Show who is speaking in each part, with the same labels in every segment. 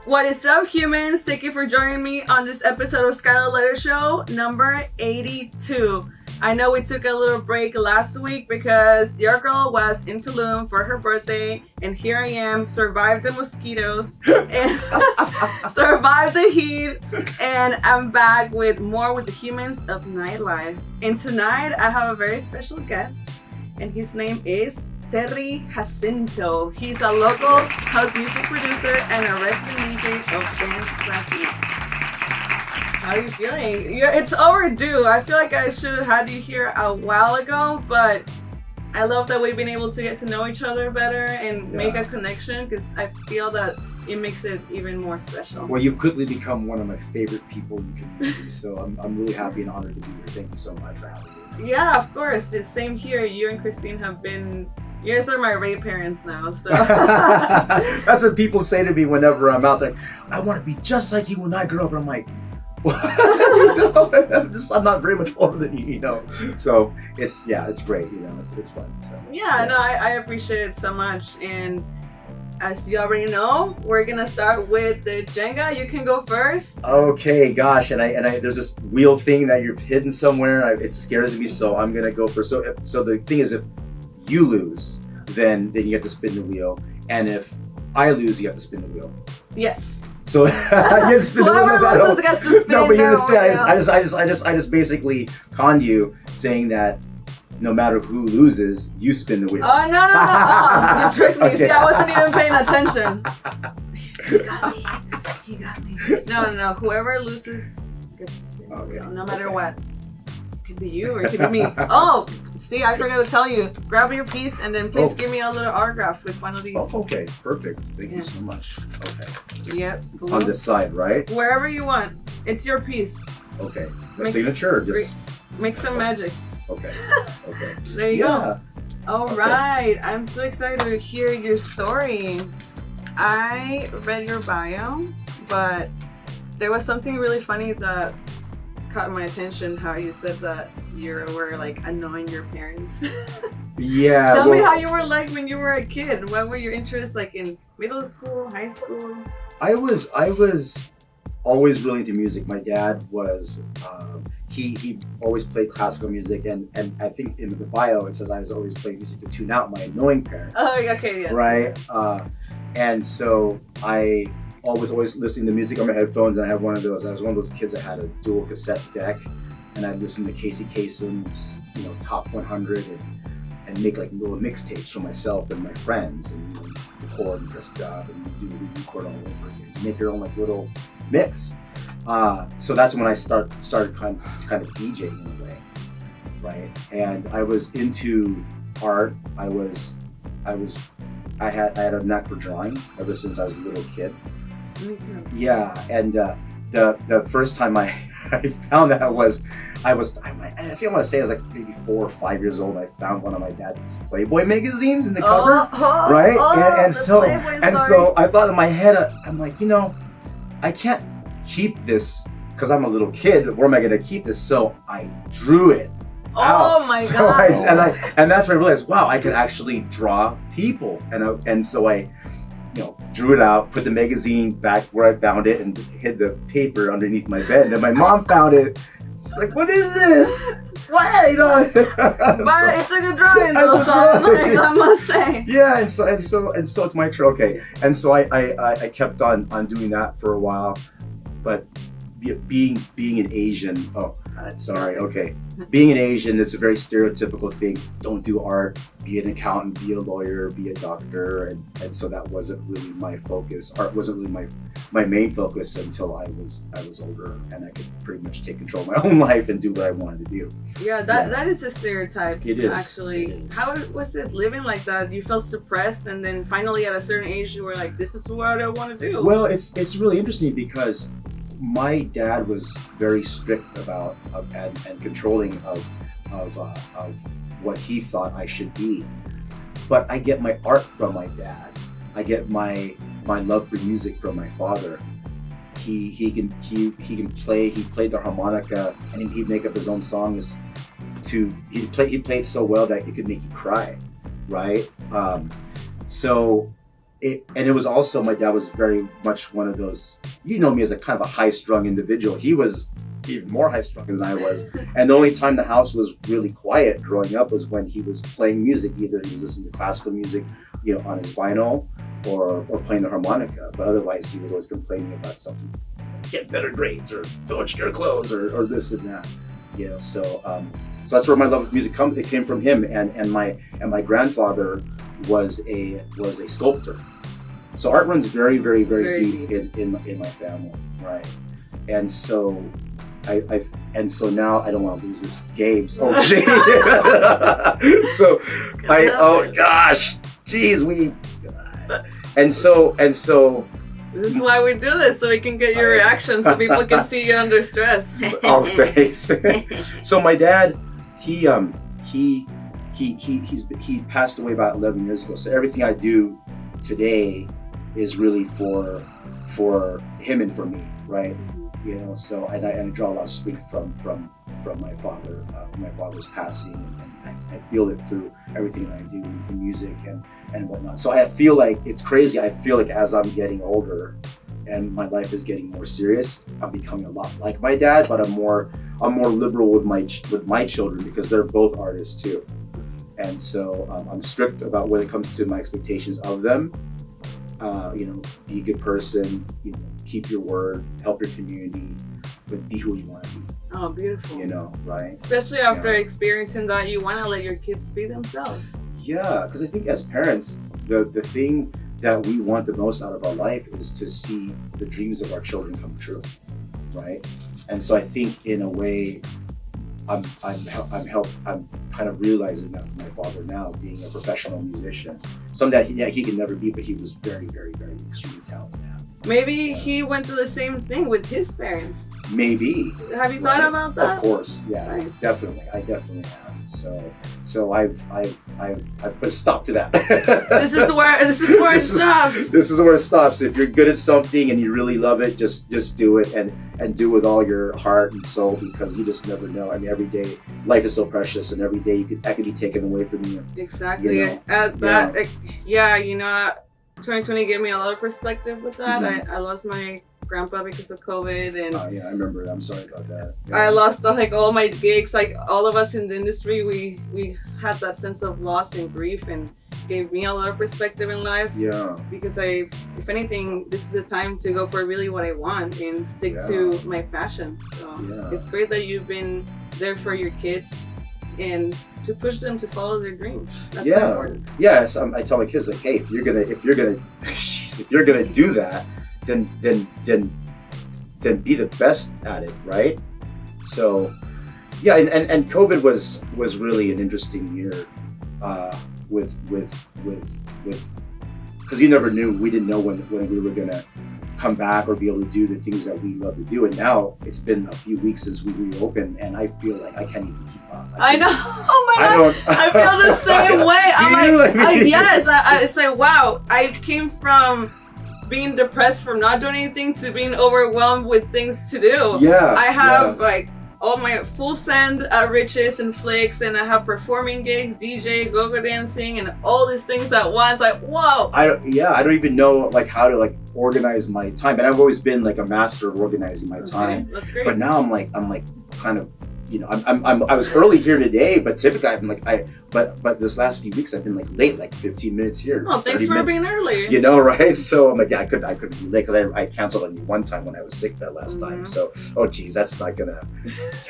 Speaker 1: What is up, humans? Thank you for joining me on this episode of Scarlett Letter Show number 82. I know we took a little break last week because your girl was in Tulum for her birthday, and here I am, survived the mosquitoes and survived the heat, and I'm back with more with the humans of nightlife. And tonight I have a very special guest, and his name is Jasinto. He's a local house music producer and a resident DJ of dance classes. How are you feeling? It's overdue. I feel like I should have had you here a while ago, but I love that we've been able to get to know each other better and make a connection, because I feel that it makes it even more special.
Speaker 2: Well, you've quickly become one of my favorite people you can meet, so I'm really happy and honored to be here. Thank you so much for having me.
Speaker 1: Yeah, of course. It's same here. You and Christine have been... You guys are my rape parents now, so.
Speaker 2: That's what people say to me whenever I'm out there. I want to be just like you when I grow up. And I'm like, I'm not very much older than you, So it's great, it's fun. So,
Speaker 1: no, I appreciate it so much. And as you already know, we're gonna start with the Jenga. You can go first.
Speaker 2: Okay, gosh, and I there's this wheel thing that you've hidden somewhere. It scares me, so I'm gonna go first. So the thing is, if you lose, then you have to spin the wheel, and if I lose, you have to spin the wheel.
Speaker 1: Yes.
Speaker 2: So you have to spin the wheel.
Speaker 1: Whoever gets to spin.
Speaker 2: No, but you understand. I just basically conned you, saying that no matter who loses, you spin the wheel.
Speaker 1: Oh no! Oh, you tricked me. Okay. See, I wasn't even paying attention. He got me. No. Whoever loses gets to spin the wheel, no matter what. It could be you or it could be me. Oh, see, I forgot to tell you. Grab your piece and then please give me a little autograph with one of these.
Speaker 2: Oh, okay, perfect. Thank you so much. Okay.
Speaker 1: Yep. Blue.
Speaker 2: On this side, right?
Speaker 1: Wherever you want. It's your piece.
Speaker 2: Okay. The signature. Just
Speaker 1: make some magic.
Speaker 2: Okay. Okay.
Speaker 1: There you go. All right. I'm so excited to hear your story. I read your bio, but there was something really funny that caught my attention, how you said that you were like annoying your parents.
Speaker 2: Yeah.
Speaker 1: Tell me how you were like when you were a kid. What were your interests like in middle school, high school?
Speaker 2: I was always really into music. My dad was he always played classical music, and I think in the bio it says I was always playing music to tune out my annoying parents.
Speaker 1: Oh, okay, yeah.
Speaker 2: Right. And so I always listening to music on my headphones, and I had one of those. I was one of those kids that had a dual cassette deck, and I'd listen to Casey Kasem's, Top 100, and make like little mixtapes for myself and my friends, and record and press dub and do the record all over again. Make your own like little mix. So that's when I started kind of DJing in a way, right? And I was into art. I had a knack for drawing ever since I was a little kid. Yeah, and the first time I found that was I think I want to say I was like maybe 4 or 5 years old. I found one of my dad's Playboy magazines in the cupboard, right? And so I thought in my head, I'm like, I can't keep this because I'm a little kid. Where am I going to keep this? So I drew it.
Speaker 1: Oh my God!
Speaker 2: And that's when I realized, wow, I could actually draw people, and so I drew it out, put the magazine back where I found it, and hid the paper underneath my bed. And then my mom found it. She's like, "What is this? What?"
Speaker 1: But it's a good drawing, though. So I must say.
Speaker 2: Yeah, and so it's my turn. Okay, and so I kept on doing that for a while, but being an Asian. Oh, sorry. Okay. Being an Asian, it's a very stereotypical thing. Don't do art, be an accountant, be a lawyer, be a doctor. And so that wasn't really my focus. Art wasn't really my main focus until I was older, and I could pretty much take control of my own life and do what I wanted to do.
Speaker 1: Yeah, that is a stereotype.
Speaker 2: It is.
Speaker 1: Actually. It is. How was it living like that? You felt suppressed, and then finally at a certain age you were like, this is what I want to do.
Speaker 2: Well, it's really interesting because my dad was very strict about and controlling of what he thought I should be. But I get my art from my dad. I get my love for music from my father. He can play. He played the harmonica, and he'd make up his own songs. He played so well that it could make you cry, right? So it was also, my dad was very much one of those, you know me as a kind of a high-strung individual. He was even more high-strung than I was. And the only time the house was really quiet growing up was when he was playing music. Either he was listening to classical music, you know, on his vinyl, or playing the harmonica. But otherwise, he was always complaining about something, get better grades, or don't your clothes, or this and that. You know, so that's where my love of music it came from him. And my grandfather was a sculptor. So art runs very, very, very deep in my family, right? And so so now I don't want to lose this game. So oh gosh, geez, and so
Speaker 1: this is why we do this, so we can get your reactions, so people can see you under stress.
Speaker 2: Oh, thanks. So my dad, he passed away about 11 years ago. So everything I do today is really for him and for me, right? You know, so and I draw a lot of strength from my father, my father's passing, and I feel it through everything that I do in music and whatnot. So I feel like it's crazy. I feel like as I'm getting older and my life is getting more serious, I'm becoming a lot like my dad, but I'm more liberal with my children, because they're both artists too. And so I'm strict about when it comes to my expectations of them. You know, be a good person, you know, keep your word, help your community, but be who you want to be.
Speaker 1: Oh, beautiful.
Speaker 2: You know, right?
Speaker 1: Especially after experiencing that, you want to let your kids be themselves.
Speaker 2: Yeah, because I think as parents, the thing that we want the most out of our life is to see the dreams of our children come true, right? And so I think in a way, I'm kind of realizing that from my father now, being a professional musician. Something that he can never be, but he was very, very, very extremely talented.
Speaker 1: Maybe he went through the same thing with his parents.
Speaker 2: Maybe.
Speaker 1: Have you thought about that?
Speaker 2: Of course, yeah,
Speaker 1: right.
Speaker 2: Definitely. I definitely have. So I've put a stop to that.
Speaker 1: This is where it stops.
Speaker 2: This is where it stops. If you're good at something and you really love it, just do it and do it with all your heart and soul, because you just never know. I mean, every day life is so precious, and every day that could be taken away from you.
Speaker 1: Exactly.
Speaker 2: You know?
Speaker 1: You know, 2020 gave me a lot of perspective with that. Mm-hmm. I lost my grandpa because of COVID, and
Speaker 2: I remember. I'm sorry about that. Yeah.
Speaker 1: I lost all my gigs. Like all of us in the industry, we had that sense of loss and grief, and gave me a lot of perspective in life.
Speaker 2: Yeah.
Speaker 1: Because if anything, this is the time to go for really what I want and stick to my passion. So it's great that you've been there for your kids and to push them to follow their dreams. That's so important.
Speaker 2: Yes, I tell my kids, like, hey, if you're gonna do that, then be the best at it, right? So, yeah, and COVID was really an interesting year, with because you never knew. We didn't know when we were gonna come back or be able to do the things that we love to do. And now it's been a few weeks since we reopened, and I feel like I can't even keep up.
Speaker 1: I know. Oh my God. I feel the same way. It's like, wow, I came from being depressed from not doing anything to being overwhelmed with things to do.
Speaker 2: Yeah.
Speaker 1: I have like all my full send at Riches and Flicks, and I have performing gigs, DJ, go-go dancing, and all these things at once. Like, whoa. I don't even know like how to like organize my time. And I've always been like a master of organizing my time. That's great.
Speaker 2: But now I'm like kind of, you know, I was early here today, but typically I've been like but this last few weeks I've been like late, like 15 minutes here.
Speaker 1: Oh, thanks for being early.
Speaker 2: You know, right? So I'm like, I couldn't be late because I canceled on you one time when I was sick that last time. So, oh geez, that's not gonna.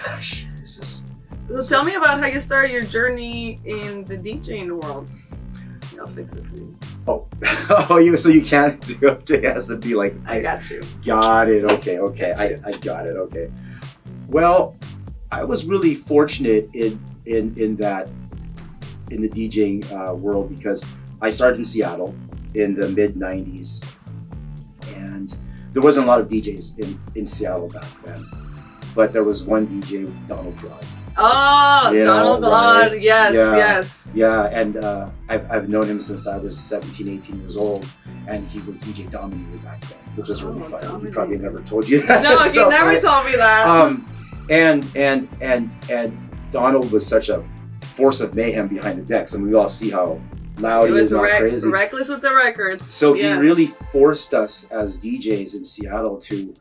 Speaker 2: Gosh, this is.
Speaker 1: So tell me about how you started your journey in the DJing world. I'll fix it for you.
Speaker 2: So you can't do. Okay, it has to be like.
Speaker 1: I got you.
Speaker 2: Got it. Okay. I got it. Okay. Well, I was really fortunate in that in the DJing world, because I started in Seattle in the mid 90s, and there wasn't a lot of DJs in Seattle back then, but there was one DJ, Donald Broad.
Speaker 1: Oh, Donald Broad, right? Yes.
Speaker 2: Yeah, and I've known him since I was 17, 18 years old, and he was DJ Dominator back then, which is really funny. Dominator. He probably never told you that.
Speaker 1: No, he never told me that.
Speaker 2: And Donald was such a force of mayhem behind the decks, and we all see how loud.
Speaker 1: He
Speaker 2: He
Speaker 1: was
Speaker 2: is not crazy.
Speaker 1: reckless with the records.
Speaker 2: So
Speaker 1: Yes.
Speaker 2: he really forced us as DJs in Seattle to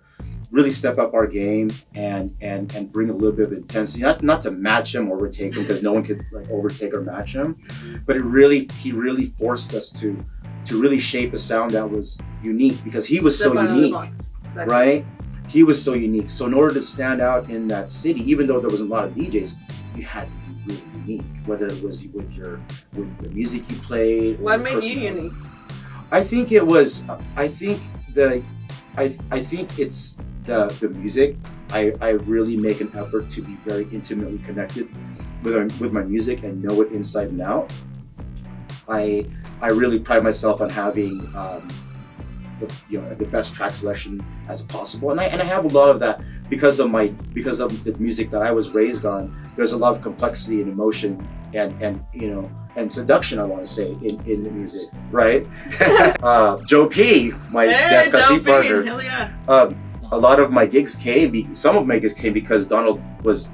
Speaker 2: really step up our game and bring a little bit of intensity. Not to match him or overtake him, because no one could like overtake or match him. But he really forced us to really shape a sound that was unique, because he was
Speaker 1: Step
Speaker 2: so
Speaker 1: out of the
Speaker 2: unique,
Speaker 1: box. Exactly.
Speaker 2: right? He was so unique. So in order to stand out in that city, even though there was a lot of DJs, you had to be really unique. Whether it was with the music you played. Or
Speaker 1: What
Speaker 2: your
Speaker 1: made you
Speaker 2: personality.
Speaker 1: unique?
Speaker 2: I think it was. I think it's the music. I really make an effort to be very intimately connected with my music and know it inside and out. I really pride myself on having the best track selection as possible, and I have a lot of that because of the music that I was raised on. There's a lot of complexity and emotion and seduction, I want to say, in the music, right? Joe P, my dance
Speaker 1: Joe
Speaker 2: cassette
Speaker 1: P,
Speaker 2: partner.
Speaker 1: hell yeah.
Speaker 2: A lot of my gigs some of my gigs came because Donald was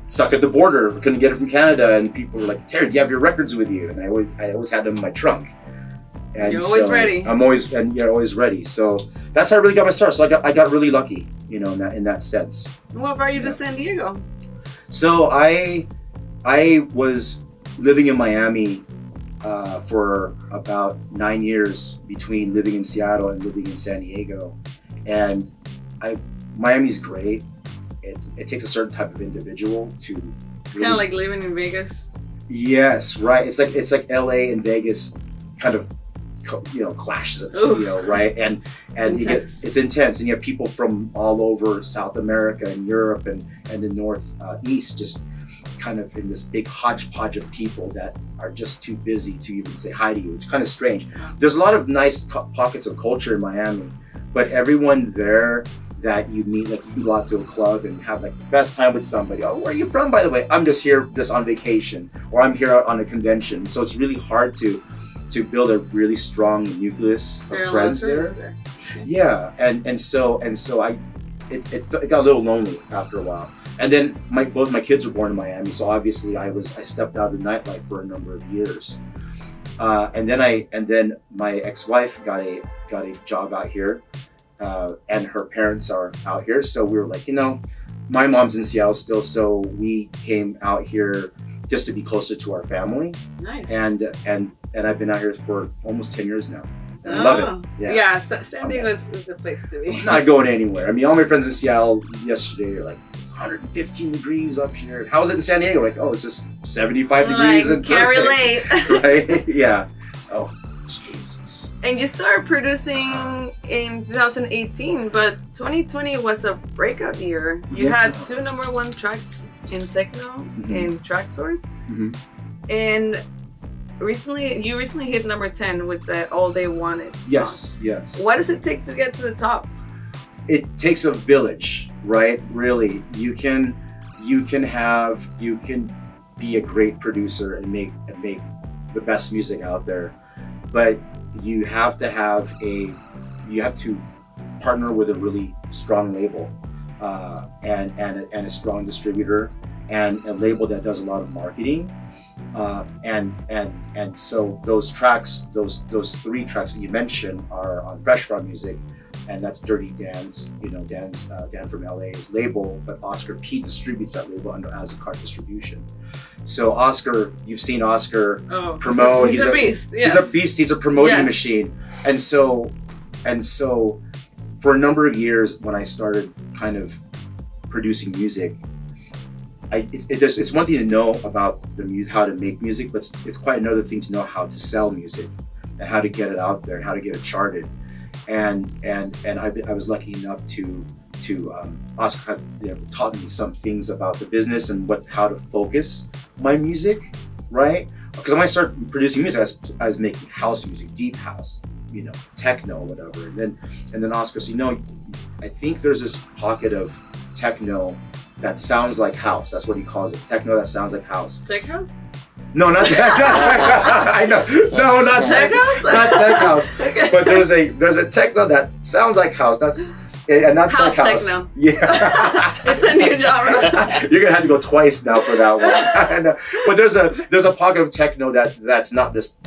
Speaker 2: stuck at the border, couldn't get it from Canada, and people were like, "Terry, do you have your records with you?" And I always had them in my trunk. And
Speaker 1: You're always ready.
Speaker 2: You're always ready. So that's how I really got my start. So I got really lucky, in that sense.
Speaker 1: What brought you to San Diego?
Speaker 2: So I was living in Miami for about 9 years, between living in Seattle and living in San Diego, and Miami's great. It takes a certain type of individual to really,
Speaker 1: Kind of like living in Vegas.
Speaker 2: Yes, right. It's like LA and Vegas kind of clashes at the studio, right? And it's intense, and you have people from all over South America and Europe and the Northeast, just kind of in this big hodgepodge of people that are just too busy to even say hi to you. It's kind of strange. There's a lot of nice pockets of culture in Miami, but everyone there that you meet, like you can go out to a club and have like the best time with somebody. Oh, where are you from, by the way? I'm just here just on vacation, or I'm here on a convention. So it's really hard to build a really strong nucleus of friends there.
Speaker 1: Okay.
Speaker 2: Yeah, and so it got a little lonely after a while. And then both my kids were born in Miami, so obviously I stepped out of the nightlife for a number of years. And then my ex-wife got a job out here, and her parents are out here. So we were like, my mom's in Seattle still, so we came out here just to be closer to our family.
Speaker 1: Nice.
Speaker 2: And I've been out here for almost 10 years now. And I love it.
Speaker 1: Yeah, San Diego is the place to be.
Speaker 2: I'm not going anywhere. I mean, all my friends in Seattle yesterday are like, it's 115 degrees up here. How is it in San Diego? Like, oh, it's just 75 degrees and
Speaker 1: can't
Speaker 2: perfect.
Speaker 1: relate.
Speaker 2: Right? Yeah. Oh, Jesus.
Speaker 1: And you started producing in 2018, but 2020 was a breakout year. You had 2 #1 tracks in techno in TrackSource, and you recently hit number 10 with the All They Wanted song.
Speaker 2: Yes.
Speaker 1: What does it take to get to the top?
Speaker 2: It takes a village, right? Really, you can be a great producer and make the best music out there, but you have to partner with a really strong label, and a strong distributor, and a label that does a lot of marketing, and so those tracks, those 3 tracks that you mentioned are on Fresh From Music, and that's Dirty Dan's, Dan from LA's label, but Oscar P distributes that label under Azucar Distribution. So Oscar, you've seen Oscar promote.
Speaker 1: He's a beast. Yes.
Speaker 2: He's a beast. He's a promoting machine, and so for a number of years when I started kind of producing music, it's one thing to know about how to make music, but it's quite another thing to know how to sell music and how to get it out there and how to get it charted. And I was lucky enough to Oscar taught me some things about the business and how to focus my music, right? Because when I started producing music, I was making house music, deep house, techno, whatever. And then Oscar said, I think there's this pocket of techno that sounds like house. That's what he calls it. Techno that sounds like house.
Speaker 1: Tech house?
Speaker 2: No, not tech. I know. No, not
Speaker 1: tech house.
Speaker 2: Not tech house.
Speaker 1: Okay.
Speaker 2: But there's a techno that sounds like house. That's And not
Speaker 1: House
Speaker 2: tech house.
Speaker 1: techno.
Speaker 2: Yeah.
Speaker 1: It's a new genre.
Speaker 2: You're gonna have to go twice now for that one. But there's a pocket of techno that's not this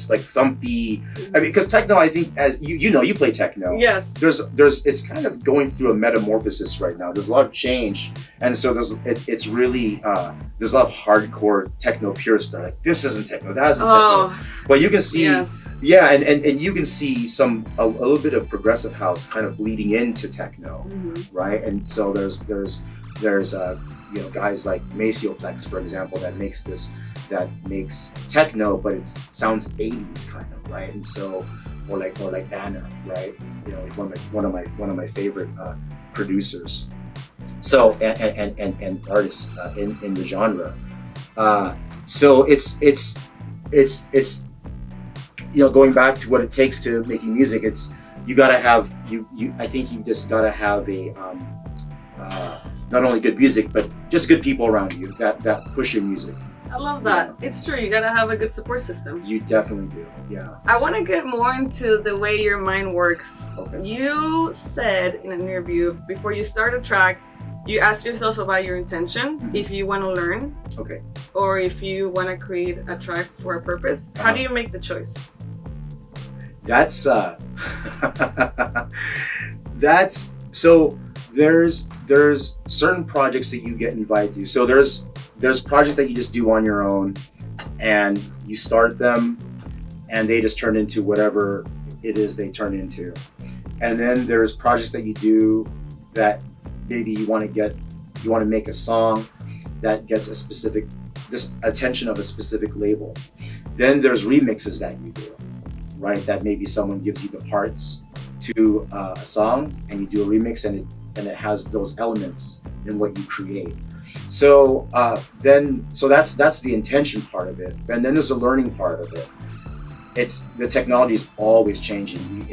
Speaker 2: like thumpy. I mean, because techno, I think, as you play techno.
Speaker 1: Yes.
Speaker 2: There's it's kind of going through a metamorphosis right now. There's a lot of change, and so it's really there's a lot of hardcore techno purists that are like, this isn't techno, that isn't techno. But you can see. Yes. Yeah, and you can see a little bit of progressive house kind of bleeding into techno, right? And so there's guys like Macioplex, for example, that makes techno, but it sounds 80s kind of, right? And so or like Anna, right? One of my favorite producers. So and artists in the genre. So it's going back to what it takes to making music, it's you gotta have I think you just gotta have a not only good music but just good people around you that push your music.
Speaker 1: I love that. Yeah. It's true, you gotta have a good support system.
Speaker 2: You definitely do, yeah.
Speaker 1: I want to get more into the way your mind works.
Speaker 2: Okay.
Speaker 1: You said in an interview, before you start a track, you ask yourself about your intention, if you want to learn,
Speaker 2: okay, or
Speaker 1: if you want to create a track for a purpose. How do you make the choice?
Speaker 2: That's so there's certain projects that you get invited to. So there's projects that you just do on your own, and you start them, and they just turn into whatever it is they turn into. And then there's projects that you do that maybe you want to make a song that gets this attention of a specific label. Then there's remixes that you do, right? That maybe someone gives you the parts to a song, and you do a remix, and it has those elements in what you create. So that's the intention part of it, and then there's a learning part of it. It's the technology is always changing.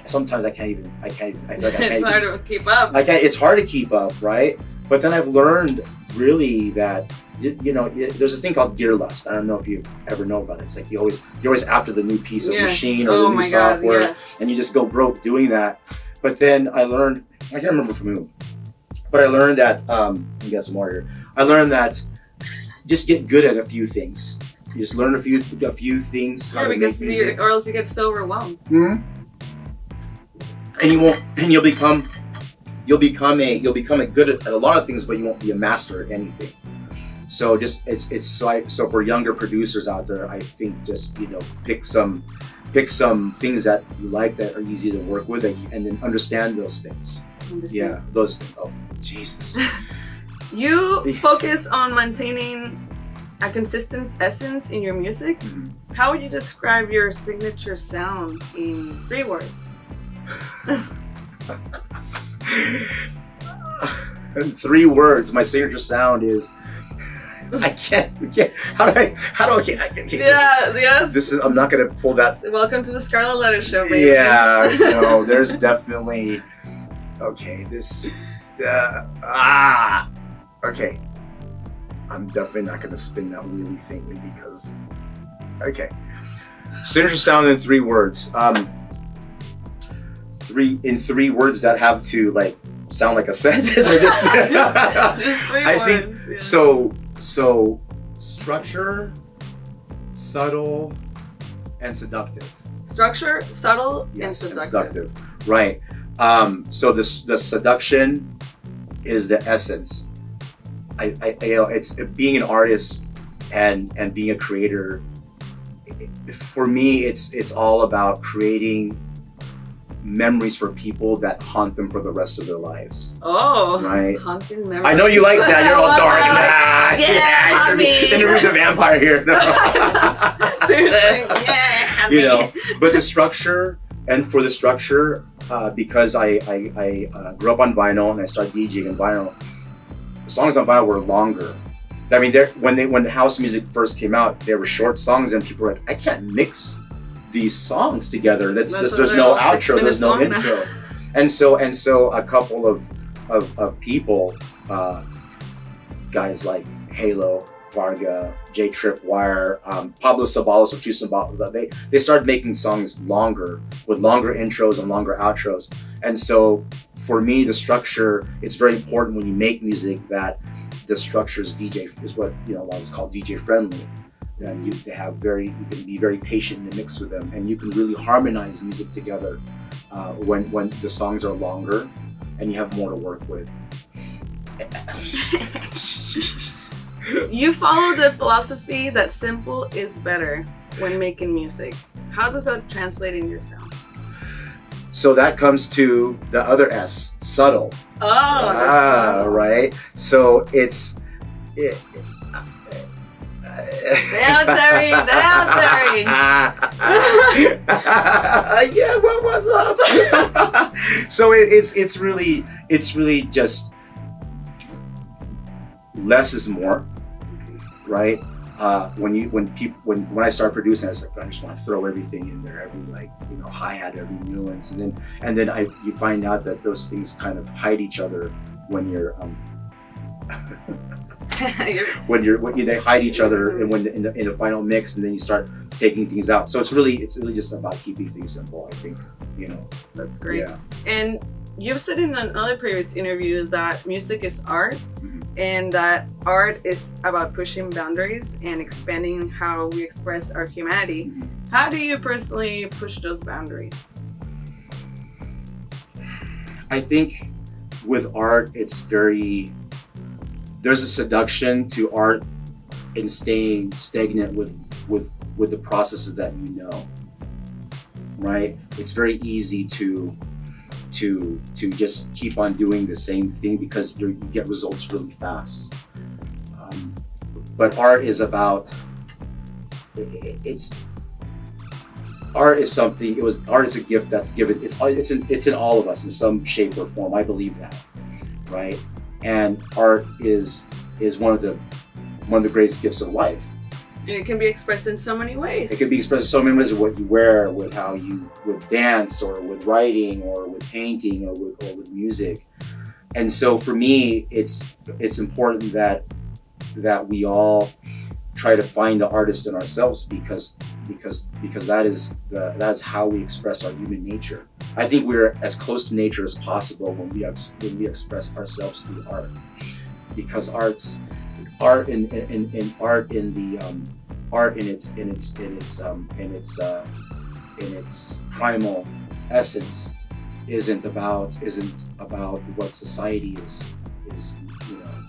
Speaker 2: Sometimes I feel like
Speaker 1: it's hard to keep up.
Speaker 2: It's hard to keep up, right? But then I've learned really that there's this thing called gear lust. I don't know if you ever know about it. It's like you're always after the new piece of machine or the new software, and you just go broke doing that. But then I learned, I can't remember from who, but I learned that you got some more here. I learned that just get good at a few things. You just learn a few things how to make music,
Speaker 1: or else you get so overwhelmed.
Speaker 2: Mm-hmm. And you'll become a good at a lot of things, but you won't be a master at anything. So so for younger producers out there, I think just pick some things that you like that are easy to work with, and then understand those things. Yeah, those. Oh, Jesus.
Speaker 1: You focus on maintaining a consistent essence in your music. Mm-hmm. How would you describe your signature sound in 3 words?
Speaker 2: In 3 words, my signature sound is. I can't. How do I?
Speaker 1: Yes.
Speaker 2: This is. I'm not gonna pull that.
Speaker 1: Welcome to the Scarlett Letter Show, baby.
Speaker 2: Yeah. No, there's definitely. Okay. Okay. I'm definitely not gonna spin that wheelie thing because. Okay. Signature sound in 3 words. 3 words that have to sound like a sentence or just.
Speaker 1: Just 3
Speaker 2: I
Speaker 1: words.
Speaker 2: think so. So, structure, subtle, and seductive.
Speaker 1: Structure, subtle,
Speaker 2: yes,
Speaker 1: and seductive.
Speaker 2: Right. So the seduction is the essence. It's being an artist and being a creator. For me, it's all about creating memories for people that haunt them for the rest of their lives.
Speaker 1: Oh,
Speaker 2: right.
Speaker 1: Haunting memories.
Speaker 2: I know you like that. You're all dark.
Speaker 1: Yeah, me.
Speaker 2: Interview the vampire here. No.
Speaker 1: Yeah,
Speaker 2: but the structure, and for the structure, because I grew up on vinyl and I started DJing on vinyl. The songs on vinyl were longer. I mean, when house music first came out, they were short songs, and people were like, I can't mix these songs together. That's just there's no outro, there's no intro. And so a couple of people, guys like Halo Varga, J Tripwire, Pablo Sabalos of Chusambala. They started making songs longer, with longer intros and longer outros. And so for me, the structure, it's very important when you make music that the structure is what was called DJ friendly. And you can be very patient in the mix with them, and you can really harmonize music together when the songs are longer and you have more to work with.
Speaker 1: You follow the philosophy that simple is better when making music. How does that translate in your sound?
Speaker 2: So that comes to the other S, subtle.
Speaker 1: Oh,
Speaker 2: right. So it's
Speaker 1: Terry.
Speaker 2: Yeah, what's up? So it's really just less is more, right? When I start producing, I was like, I just want to throw everything in there, every hi-hat, every nuance, and then you find out that those things kind of hide each other when you're they hide each other, and when in the final mix, and then you start taking things out. So it's really just about keeping things simple, I think.
Speaker 1: That's great.
Speaker 2: Yeah.
Speaker 1: And you've said in another previous interview that music is art,
Speaker 2: Mm-hmm.
Speaker 1: and that art is about pushing boundaries and expanding how we express our humanity.
Speaker 2: Mm-hmm.
Speaker 1: How do you personally push those boundaries?
Speaker 2: I think with art, there's a seduction to art in staying stagnant with the processes that right? It's very easy to just keep on doing the same thing because you get results really fast. But art is about art is something. Art is a gift that's given. It's in all of us in some shape or form. I believe that, right? And art is one of the greatest gifts of life.
Speaker 1: And it can be expressed in so many ways.
Speaker 2: It can be expressed in so many ways, with what you wear, with how you with dance, or with writing, or with painting, or with music. And so for me, it's important that we all try to find the artist in ourselves, because that's how we express our human nature. I think we're as close to nature as possible when we express ourselves through art, because art in its primal essence isn't about what society is.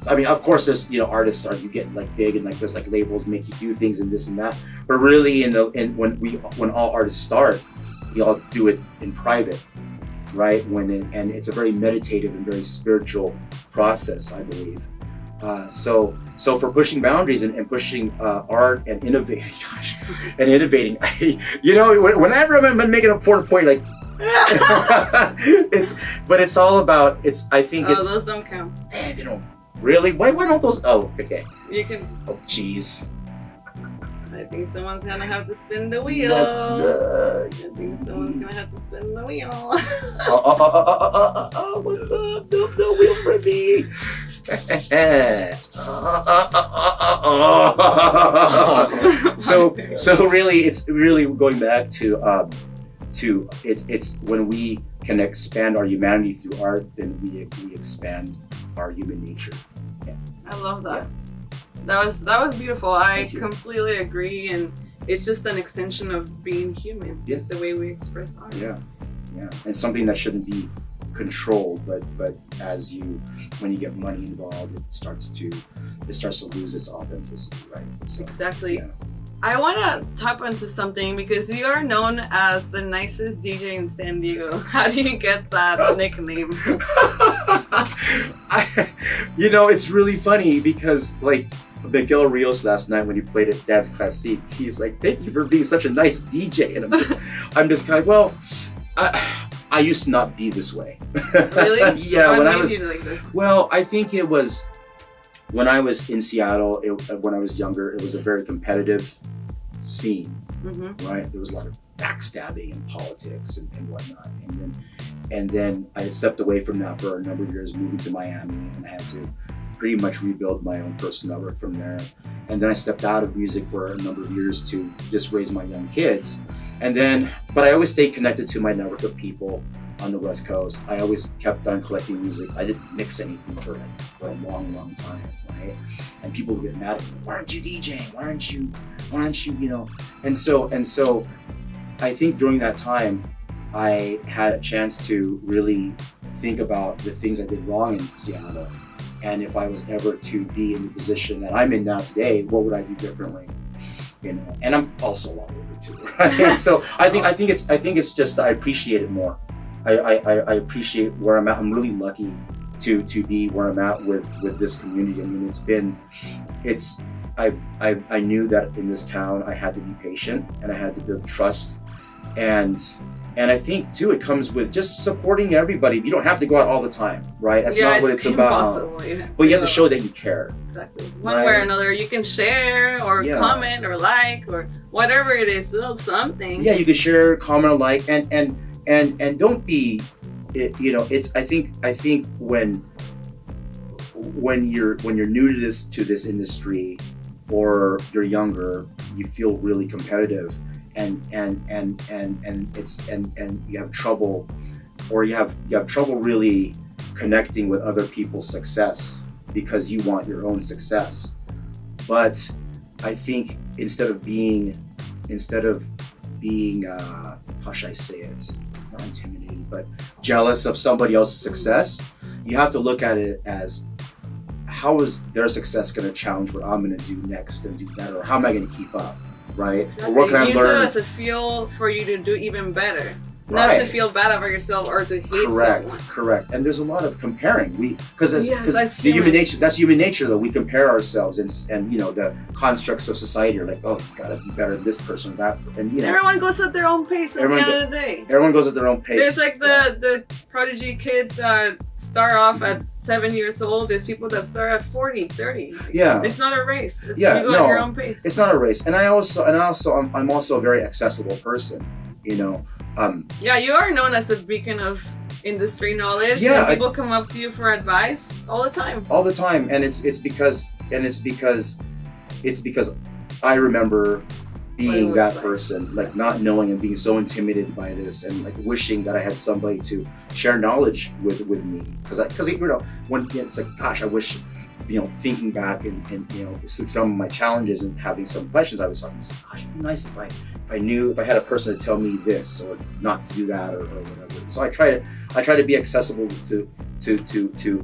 Speaker 2: I mean, of course, there's artists you get big, and there's labels make you do things and this and that. But really, when all artists start, we all do it in private, right? And it's a very meditative and very spiritual process, I believe. So for pushing boundaries and pushing art and innovating, whenever I'm making an important point, it's all about I think it's.
Speaker 1: Oh, those don't count.
Speaker 2: They don't really. Why don't those? Oh, okay.
Speaker 1: You can.
Speaker 2: Oh, jeez.
Speaker 1: I think someone's gonna have to spin the wheel. I think someone's gonna have to spin the wheel.
Speaker 2: What's up? No wheels for me. So really, it's really going back to it's when we can expand our humanity through art, then we expand our human nature. Yeah.
Speaker 1: I love that.
Speaker 2: Yeah.
Speaker 1: That was beautiful. I
Speaker 2: Thank you.
Speaker 1: completely agree, and it's just an extension of being human.
Speaker 2: Yeah.
Speaker 1: It's the way we express art.
Speaker 2: Yeah, and something that shouldn't be controlled, but when you get money involved, it starts to lose its authenticity, right? So,
Speaker 1: Exactly.
Speaker 2: yeah.
Speaker 1: I want to tap into something because you are known as the nicest DJ in San Diego. How do you get that nickname?
Speaker 2: It's really funny because Miguel Rios last night when he played at Dance Classique, he's like, "Thank you for being such a nice DJ," and I'm just kind of well, I used to not be this way.
Speaker 1: Really?
Speaker 2: Yeah.
Speaker 1: What
Speaker 2: When
Speaker 1: made
Speaker 2: I was
Speaker 1: you like this?
Speaker 2: well, I think it was when I was in Seattle. When I was younger, it was a very competitive scene.
Speaker 1: Mm-hmm.
Speaker 2: Right? There was a lot of backstabbing and politics and whatnot. And then I had stepped away from that for a number of years, moving to Miami, and I had to pretty much rebuild my own personal network from there. And then I stepped out of music for a number of years to just raise my young kids. And then, but I always stayed connected to my network of people on the West Coast. I always kept on collecting music. I didn't mix anything for a long time, right? And people would get mad at me. Why aren't you DJing? Why aren't you, you know? And so I think during that time, I had a chance to really think about the things I did wrong in Seattle. And if I was ever to be in the position that I'm in now today, what would I do differently? You know, and I'm also a lot older too, right? And so I think it's just I appreciate it more. I appreciate where I'm at. I'm really lucky to be where I'm at with this community. I mean, I knew that in this town I had to be patient and I had to build trust, and I think too it comes with just supporting everybody. You don't have to go out all the time, right? That's not what it's about. But you have to show that you care.
Speaker 1: Exactly. One way or another, you can share or comment or like or whatever it is, something.
Speaker 2: Yeah, you can share, comment, or like, and don't be, you know. It's I think when you're new to this industry, or you're younger, you feel really competitive. And you have trouble, or you have trouble really connecting with other people's success because you want your own success. But I think instead of being how should I say it, not intimidated, but jealous of somebody else's success, you have to look at it as, how is their success going to challenge what I'm going to do next and do better? How am I going to keep up? Right?
Speaker 1: Exactly.
Speaker 2: Or what can I learn?
Speaker 1: Use it as a fuel for you to do even better. Not to feel bad about yourself or to hate someone.
Speaker 2: Correct. And there's a lot of comparing. Because
Speaker 1: that's
Speaker 2: the human nature. That's human nature, though. We compare ourselves, and you know, the constructs of society are like, oh, you gotta be better than this person, or that, and you know.
Speaker 1: Everyone goes at their own pace at the end of the day.
Speaker 2: Everyone goes at their own pace.
Speaker 1: There's like the prodigy kids that start off at 7 years old. There's people that start at 40, 30.
Speaker 2: Yeah.
Speaker 1: It's not a race. You
Speaker 2: go
Speaker 1: at your own pace.
Speaker 2: It's not a race. And I'm also a very accessible person, you know.
Speaker 1: You are known as a beacon of industry knowledge.
Speaker 2: Yeah,
Speaker 1: people come up to you for advice all the time.
Speaker 2: All the time, and it's because I remember being that person, like not knowing and being so intimidated by this, and like wishing that I had somebody to share knowledge with me, because you know, when it's like, gosh, I wish, you know, thinking back and you know, through some of my challenges and having some questions, I was talking to myself, gosh, it'd be nice if I had a person to tell me this or not to do that or whatever. So I try to be accessible to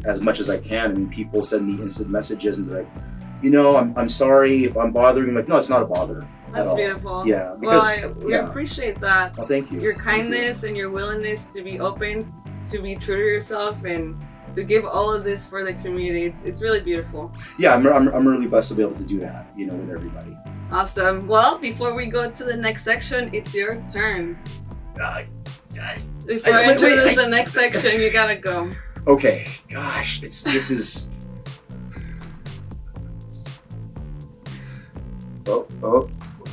Speaker 2: as much as I can. I mean, people send me instant messages and they're like, you know, I'm sorry if I'm bothering. I'm like, no, it's not a bother.
Speaker 1: That's beautiful.
Speaker 2: Yeah. Because,
Speaker 1: we appreciate that.
Speaker 2: Well, thank you.
Speaker 1: Your kindness and your willingness to be open, to be true to yourself, and to give all of this for the community. It's really beautiful.
Speaker 2: Yeah, I'm really blessed to be able to do that, you know, with everybody.
Speaker 1: Awesome. Well, before we go to the next section, it's your turn. Before I introduce the next section, you gotta go.
Speaker 2: Okay. Gosh, this is. Oh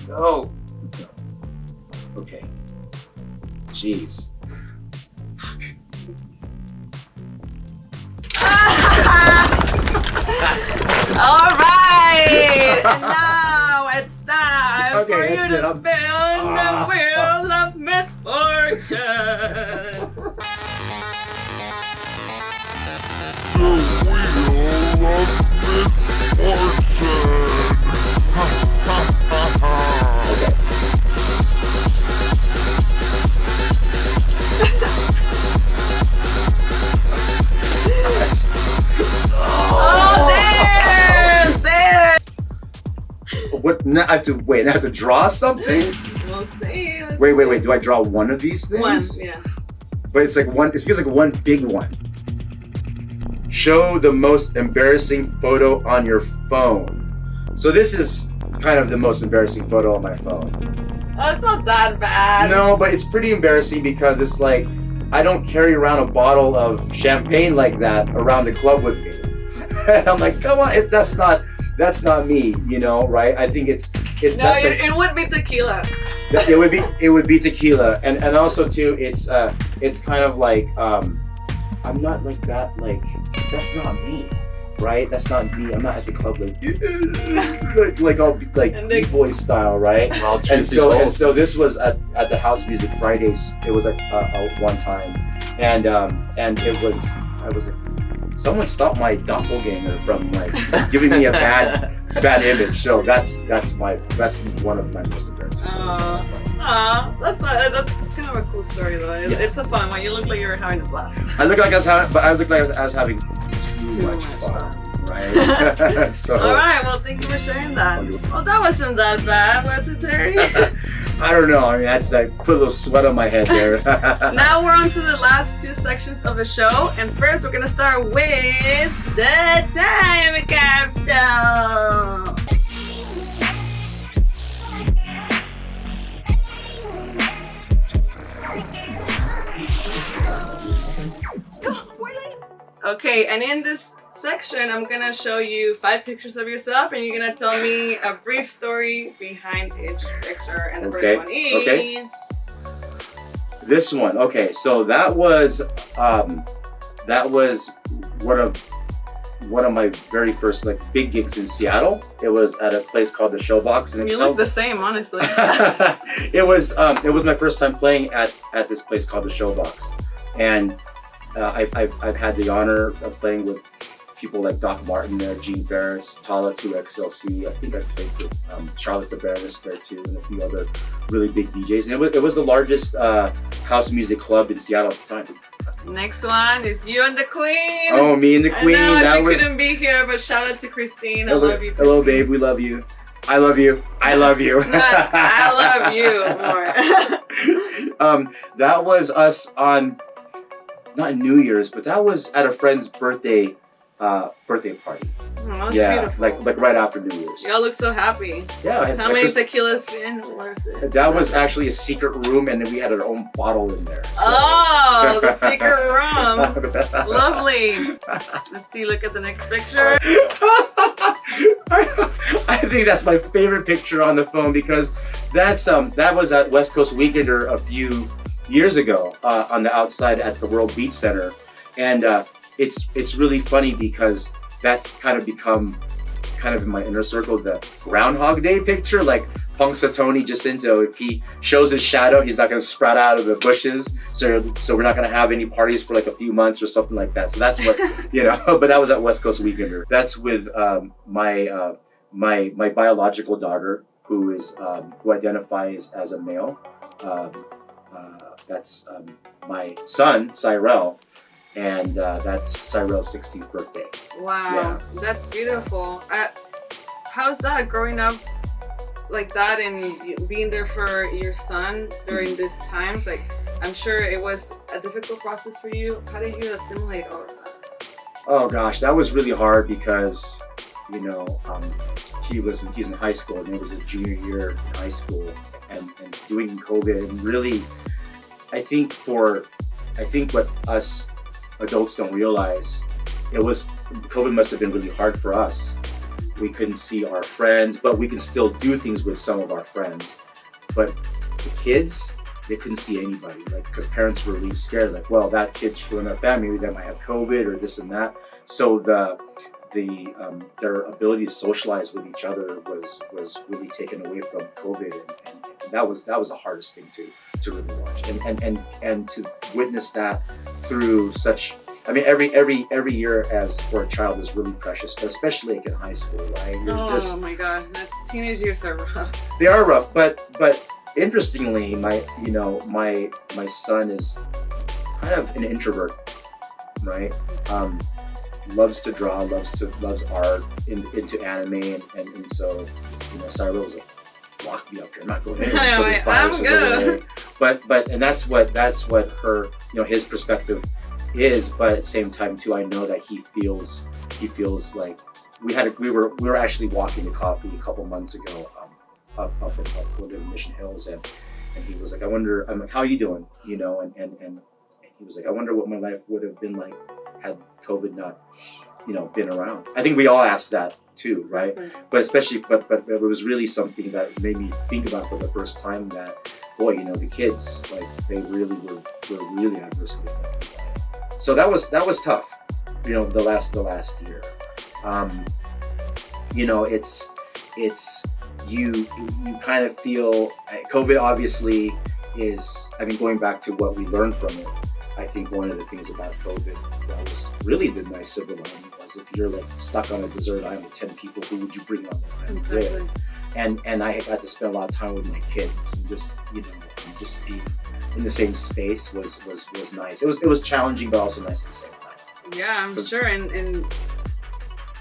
Speaker 2: no. Okay. Jeez.
Speaker 1: All right, and now it's time for you to spin the wheel of misfortune. The wheel of misfortune.
Speaker 2: What? I have to draw something?
Speaker 1: We'll see.
Speaker 2: Wait. Do I draw one of these things?
Speaker 1: One, yeah.
Speaker 2: But it's like one, it feels like one big one. Show the most embarrassing photo on your phone. So this is kind of the most embarrassing photo on my phone.
Speaker 1: Oh, it's not that bad.
Speaker 2: No, but it's pretty embarrassing because it's like, I don't carry around a bottle of champagne like that around the club with me. And I'm like, come on, that's not me, you know, right? I think it
Speaker 1: would be tequila.
Speaker 2: It would be tequila, and also too, it's kind of like, I'm not like that. Like, that's not me. right? That's not me. I'm not at the club like all like B-boy style, right? And so this was at the House Music Fridays. It was like one time, and it was I was like, someone stopped my doppelganger from like giving me a bad image. So that's one of my most embarrassing stories.
Speaker 1: That's kind of a cool story though. It's a fun one. You look like you were having a blast.
Speaker 2: I look like I was having too much fun. Right. So,
Speaker 1: all right. Well, thank you for sharing that. Well, that wasn't that bad, was it, Terry?
Speaker 2: I don't know. I mean, that's like put a little sweat on my head there.
Speaker 1: Now we're on to the last two sections of the show, and first we're gonna start with the time capsule. Okay, and in this section, I'm gonna show you 5 pictures of yourself, and you're gonna tell me a brief story behind each picture. And the first one is
Speaker 2: this one. Okay, so that was one of my very first like big gigs in Seattle. It was at a place called the Showbox, and
Speaker 1: you look the same, honestly.
Speaker 2: It was my first time playing at this place called the Showbox, and I've had the honor of playing with people like Doc Martin there, Gene Ferris, Tala 2XLC. I think I played with Charlotte the Baroness there too, and a few other really big DJs. And it was the largest house music club in Seattle at the time.
Speaker 1: Next one is you and the Queen.
Speaker 2: Oh, me and the Queen.
Speaker 1: I know she couldn't be here, but shout out to Christine.
Speaker 2: Hello,
Speaker 1: I love you, Christine.
Speaker 2: Hello, babe. We love you. I love you. I love you.
Speaker 1: I love you more.
Speaker 2: That was us on not New Year's, but that was at a friend's birthday party.
Speaker 1: Oh, that's beautiful.
Speaker 2: like right after New Year's.
Speaker 1: Y'all look so happy.
Speaker 2: Yeah.
Speaker 1: How many tequilas in? What is it?
Speaker 2: That was actually a secret room, and then we had our own bottle in there. So.
Speaker 1: Oh, the secret room. Lovely. Let's see. Look at the next picture.
Speaker 2: I think that's my favorite picture on the phone because that was at West Coast Weekender a few years ago on the outside at the World Beach Center, and it's really funny because that's kind of become in my inner circle the Groundhog Day picture. Like Punxsutawney Jasinto, if he shows his shadow, he's not going to sprout out of the bushes. So we're not going to have any parties for like a few months or something like that. So that's what But that was at West Coast Weekender. That's with my biological daughter, who identifies as a male. That's my son, Cyrell, and that's Cyrell's 16th birthday.
Speaker 1: Wow,
Speaker 2: yeah.
Speaker 1: That's beautiful. How's that growing up like that and being there for your son during these times? Like, I'm sure it was a difficult process for you. How did you assimilate all of that?
Speaker 2: Oh gosh, that was really hard because, he's in high school and it was a junior year in high school and doing COVID, and really, I think what us adults don't realize, COVID must have been really hard for us. We couldn't see our friends, but we can still do things with some of our friends. But the kids, they couldn't see anybody, because parents were really scared, well, that kid's from a family that might have COVID or this and that. So their ability to socialize with each other was really taken away from COVID, and that was the hardest thing to really watch, and to witness that through such. I mean, every year as for a child is really precious, but especially in high school, right?
Speaker 1: Oh my God, that's teenage years are rough.
Speaker 2: They are rough, but interestingly, my son is kind of an introvert, right? Loves to draw, loves art, into anime, and so Cyril was like, lock me up here, I'm not going anywhere until this virus is away. But and that's what her his perspective is, but at the same time too, I know that he feels like we were actually walking to coffee a couple months ago up in Mission Hills, and he was like, I'm like, how are you doing? And he was like, I wonder what my life would have been like had COVID not been around. I think we all asked that too, right? But especially but it was really something that made me think about for the first time that, boy, the kids, they really were really adversely affected by it. So that was tough, the last year. You know, it's you kind of feel COVID obviously is, I mean, going back to what we learned from it, I think one of the things about COVID that was really the nice silver lining was if you're like stuck on a desert island with 10 people, who would you bring on the island with? And I got to spend a lot of time with my kids and just, you know, just be in the same space was nice. It was challenging, but also nice at the same time.
Speaker 1: Yeah, I'm sure. And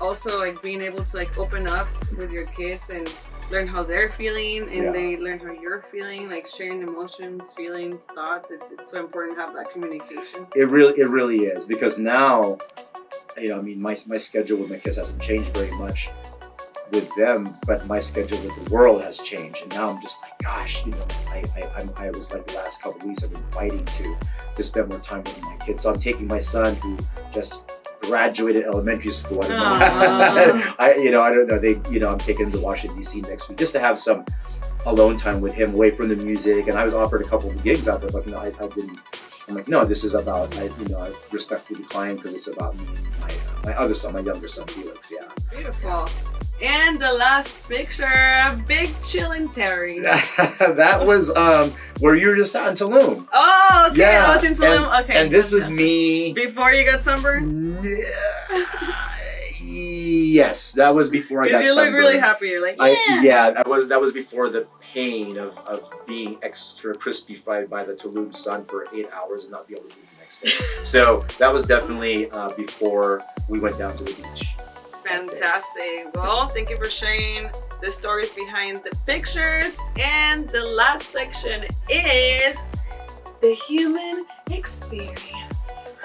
Speaker 1: also like being able to like open up with your kids and learn how they're feeling, and they learn how you're feeling, like sharing emotions, feelings, thoughts. It's so important to have that communication.
Speaker 2: It really is, because now, you know, I mean, my schedule with my kids hasn't changed very much with them, but my schedule with the world has changed, and now I'm just like, gosh, you know, I was like the last couple of weeks I've been fighting to spend more time with my kids. So I'm taking my son, who just graduated elementary school. I don't know. I'm taking him to Washington D.C. next week just to have some alone time with him, away from the music. And I was offered a couple of gigs out there, but no, I didn't. I'm like, no, this is about, I respectfully declined because it's about me and my other son, my younger son, Felix. Yeah.
Speaker 1: Beautiful. And the last picture, big chillin' Terry.
Speaker 2: That was where you were just out in Tulum.
Speaker 1: Oh, okay. Yeah. I was in Tulum. Okay.
Speaker 2: And this was me.
Speaker 1: Before you got sunburned?
Speaker 2: Yes, that was before I got sunburned.
Speaker 1: You look really happy. You're like, yeah.
Speaker 2: That was before the pain of being extra crispy fried by the Tulum sun for 8 hours and not be able to leave the next day. So that was definitely before we went down to the beach.
Speaker 1: Fantastic. Well, thank you for sharing the stories behind the pictures. And the last section is the human experience.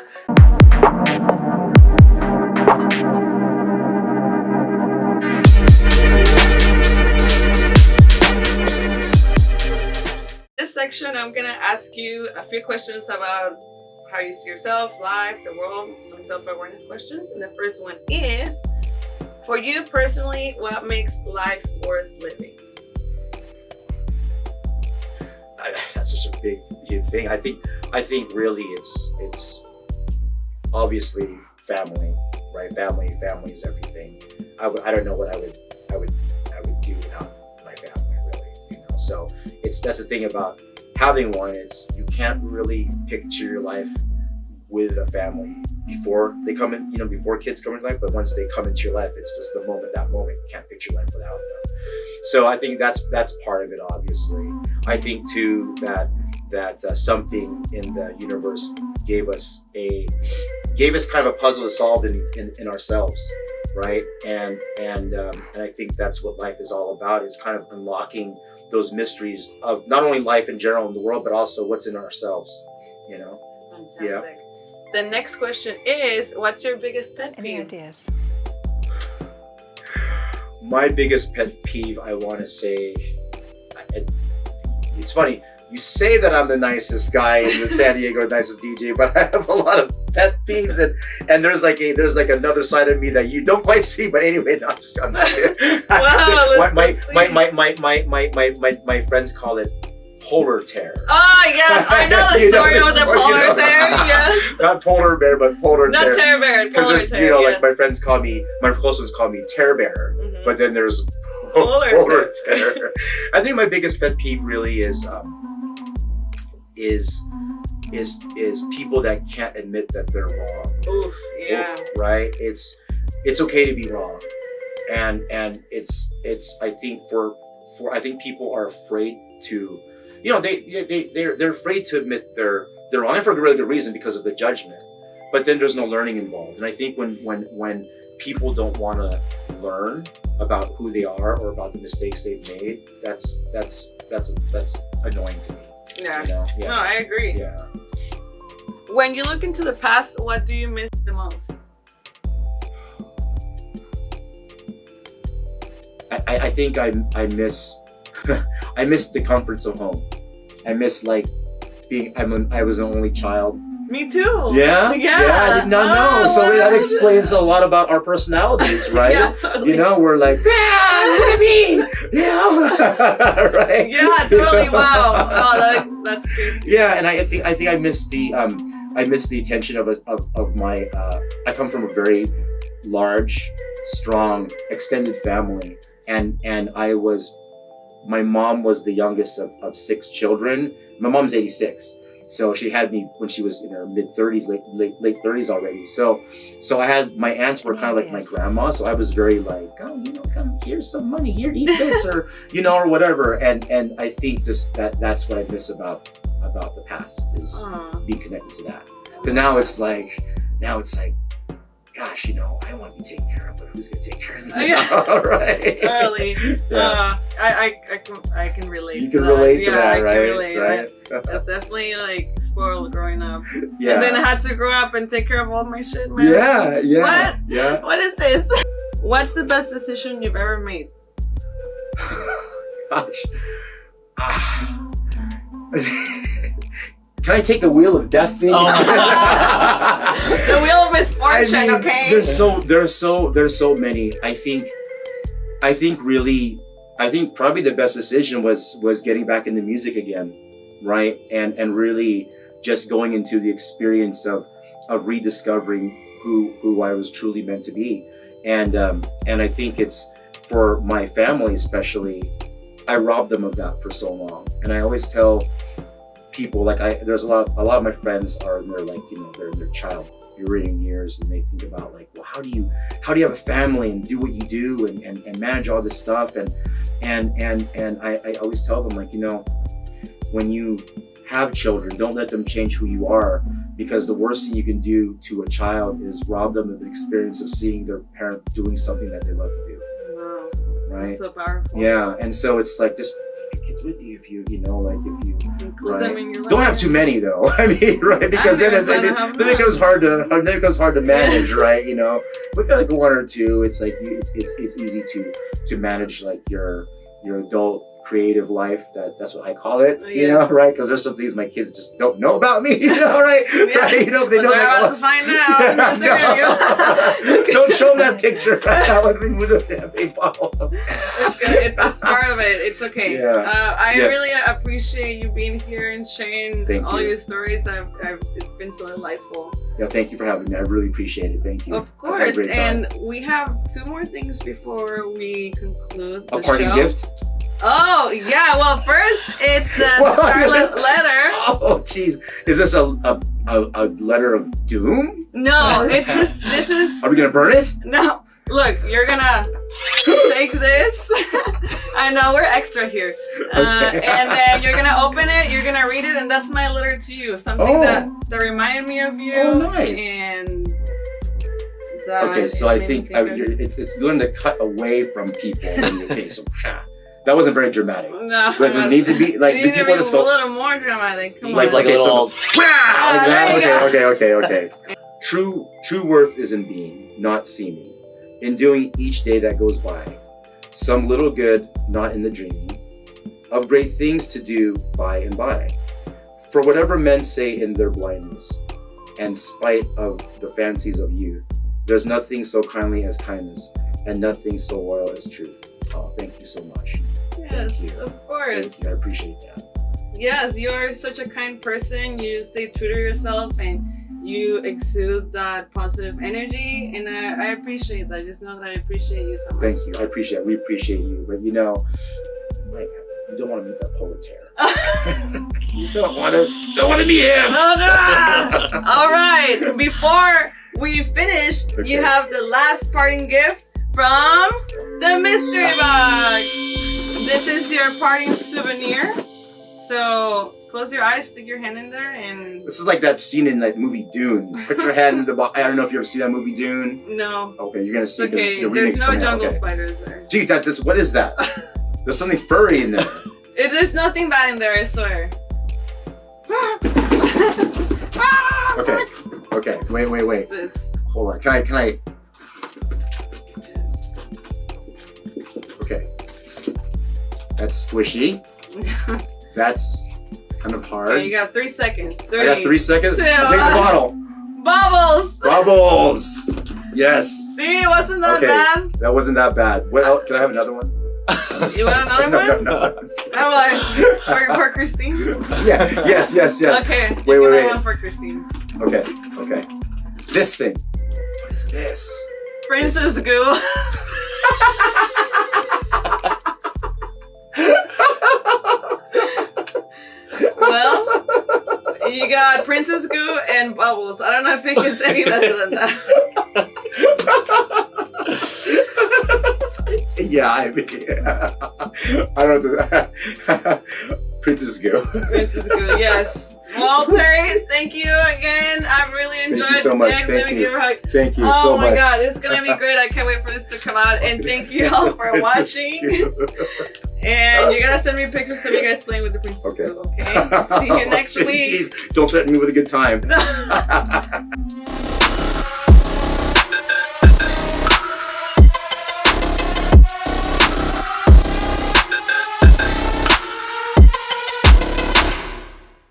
Speaker 1: This section, I'm gonna ask you a few questions about how you see yourself, life, the world, some self-awareness questions. And the first one is, for you personally, what makes life worth living?
Speaker 2: That's such a big thing. I think really it's obviously family, right? Family is everything. I don't know what I would do without my family, really. You know, so that's the thing about having one. It's, you can't really picture your life with a family before they come in, before kids come into life, but once they come into your life, it's just that moment, you can't picture life without them. So I think that's part of it, obviously. I think too that something in the universe gave us kind of a puzzle to solve in ourselves, right? And I think that's what life is all about. It's kind of unlocking those mysteries of not only life in general in the world, but also what's in ourselves,
Speaker 1: Fantastic.
Speaker 2: Yeah.
Speaker 1: The next question is, what's your biggest pet peeve?
Speaker 3: Any ideas?
Speaker 2: My biggest pet peeve, I want to say, it's funny, you say that I'm the nicest guy in San Diego, nicest DJ, but I have a lot of pet peeves, and there's like another side of me that you don't quite see. But anyway, no, I'm just kidding.
Speaker 1: Wow,
Speaker 2: my friends call it polar tear.
Speaker 1: Oh yes, I know the story of the polar tear. Yes.
Speaker 2: Not polar bear, but polar tear.
Speaker 1: Not tear bear, polar tear.
Speaker 2: Like my friends call me, my close ones call me tear bear, but then there's polar tear. I think my biggest pet peeve really is people that can't admit that they're wrong.
Speaker 1: Oof, yeah.
Speaker 2: Right? It's okay to be wrong, and it's I think I think people are afraid to, they're afraid to admit they're wrong, and for a really good reason, because of the judgment. But then there's no learning involved, and I think when people don't want to learn about who they are or about the mistakes they've made, that's annoying to me.
Speaker 1: Yeah.
Speaker 2: Yeah.
Speaker 1: No, I agree.
Speaker 2: Yeah.
Speaker 1: When you look into the past, what do you miss the most?
Speaker 2: I think I miss I miss the comforts of home. I miss like I was an only child.
Speaker 1: Me too.
Speaker 2: Yeah. I did not know. So that explains a lot about our personalities, right?
Speaker 1: Yeah, totally.
Speaker 2: We're like, look at me. Right?
Speaker 1: Yeah, totally. Wow. Oh, that's crazy.
Speaker 2: Yeah, and I think I miss the attention of my. I come from a very large strong extended family, and my mom was the youngest of 6 children. My mom's 86. So she had me when she was in her mid 30s, late 30s already. So I had, my aunts were kind of like my grandma. So I was very like, oh, come, here's some money, here, eat this, or, or whatever. And I think just that's what I miss about the past is be connected to that. Because now it's like, gosh, I want to be taken care of, but who's going to take care of me now, right?
Speaker 1: Totally. Yeah. I can relate.
Speaker 2: You can relate to that, right?
Speaker 1: I can relate.
Speaker 2: Right?
Speaker 1: That's definitely like spoiled growing up.
Speaker 2: Yeah.
Speaker 1: And then I had to grow up and take care of all my shit, man.
Speaker 2: Yeah.
Speaker 1: What?
Speaker 2: Yeah.
Speaker 1: What is this? What's the best decision you've ever made?
Speaker 2: Gosh. Can I take the wheel of death thing?
Speaker 1: The wheel of misfortune, okay?
Speaker 2: There's so many. I think probably the best decision was getting back into music again, right? And really just going into the experience of rediscovering who I was truly meant to be. And I think it's for my family especially, I robbed them of that for so long. And I always tell people, like, there's a lot of my friends are in their, like, they're in their child rearing years, and they think about, like, well, how do you have a family and do what you do and manage all this stuff, and I always tell them, like, when you have children, don't let them change who you are, because the worst thing you can do to a child is rob them of the experience of seeing their parent doing something that they love to do.
Speaker 1: Wow.
Speaker 2: Right?
Speaker 1: That's so powerful.
Speaker 2: Yeah, and so it's like, just take kids with you if you
Speaker 1: include them in your life.
Speaker 2: Don't have too many though. I mean, right? Because then it becomes hard to manage, right? But like 1 or 2, it's like it's easy to manage, like your adult creative life. That's what I call it. Right? Because there's some things my kids just don't know about me. Right?
Speaker 1: Yeah.
Speaker 2: Right? They don't.
Speaker 1: They're about to find out.
Speaker 2: Don't show them that picture. Right? Like remove the champagne bottle.
Speaker 1: It's good. It's part of it. It's okay.
Speaker 2: Yeah.
Speaker 1: I really appreciate you being here and sharing all your stories. It's been so delightful.
Speaker 2: Yeah, thank you for having me. I really appreciate it. Thank you.
Speaker 1: Of course. And we have 2 more things before we conclude the
Speaker 2: show. A parting gift?
Speaker 1: Oh, yeah. Well, first, it's the Scarlett letter.
Speaker 2: Oh, jeez. Is this a letter of doom?
Speaker 1: No, it's this is...
Speaker 2: Are we going to burn it?
Speaker 1: No. Look, you're going to take this. I know, we're extra here. And then you're going to open it, you're going to read it, and that's my letter to you. Something that reminded me of you.
Speaker 2: Oh, nice.
Speaker 1: And...
Speaker 2: Okay, so I think it's learn to cut away from people. Okay, so... That wasn't very dramatic.
Speaker 1: No.
Speaker 2: But it needs to be like
Speaker 1: the people just a little more dramatic. Come on.
Speaker 2: Like a little. Like that? Okay. True worth is in being, not seeming. In doing each day that goes by. Some little good, not in the dreaming. Of great things to do by and by. For whatever men say in their blindness, and spite of the fancies of youth, there's nothing so kindly as kindness, and nothing so loyal as truth. Oh, thank you so much.
Speaker 1: Yes, of course.
Speaker 2: Thank you. I appreciate that.
Speaker 1: Yes, you are such a kind person. You stay true to yourself and you exude that positive energy, and I appreciate that. Just know that I appreciate you so much.
Speaker 2: Thank you. I appreciate it. We appreciate you. But you don't want to meet that proletaire. You don't want to be him.
Speaker 1: No. All right. Before we finish, you have the last parting gift from the mystery box. This is your parting souvenir. So close your eyes, stick your hand in there, and... This
Speaker 2: is like that scene in that movie Dune. Put your hand in the box. I don't know if you ever see that movie Dune.
Speaker 1: No.
Speaker 2: Okay, you're going to see it.
Speaker 1: Okay, there's no jungle spiders there.
Speaker 2: Gee, what is that? There's something furry in there.
Speaker 1: There's nothing bad in there, I swear.
Speaker 2: Okay. Wait. Hold on. Can I... Okay. That's squishy. That's kind of hard.
Speaker 1: Okay, you got 3 seconds.
Speaker 2: I got 3 seconds?
Speaker 1: 2,
Speaker 2: Take the bottle.
Speaker 1: Bubbles!
Speaker 2: Yes.
Speaker 1: See, it wasn't that bad.
Speaker 2: That wasn't that bad. What? Can I have another one?
Speaker 1: You want another one?
Speaker 2: No.
Speaker 1: I'm like, for Christine?
Speaker 2: Yeah. Yes.
Speaker 1: Okay. Wait. One for Christine.
Speaker 2: Okay. This thing. What is this?
Speaker 1: Princess Goo. Well, you got Princess Goo and Bubbles. I don't know if it gets any better than that.
Speaker 2: Yeah, I mean, I don't know. Princess Goo.
Speaker 1: Princess Goo, yes. Well, Terry, thank you again. I really enjoyed it.
Speaker 2: Thank you so much. Thank you. Thank you so much.
Speaker 1: Oh my God, it's gonna be great. I can't wait for this to come out. And thank you all for watching. And you're gonna send me pictures of you guys playing with the Princess Goo, okay? See you next week.
Speaker 2: Jeez, don't threaten me with a good time.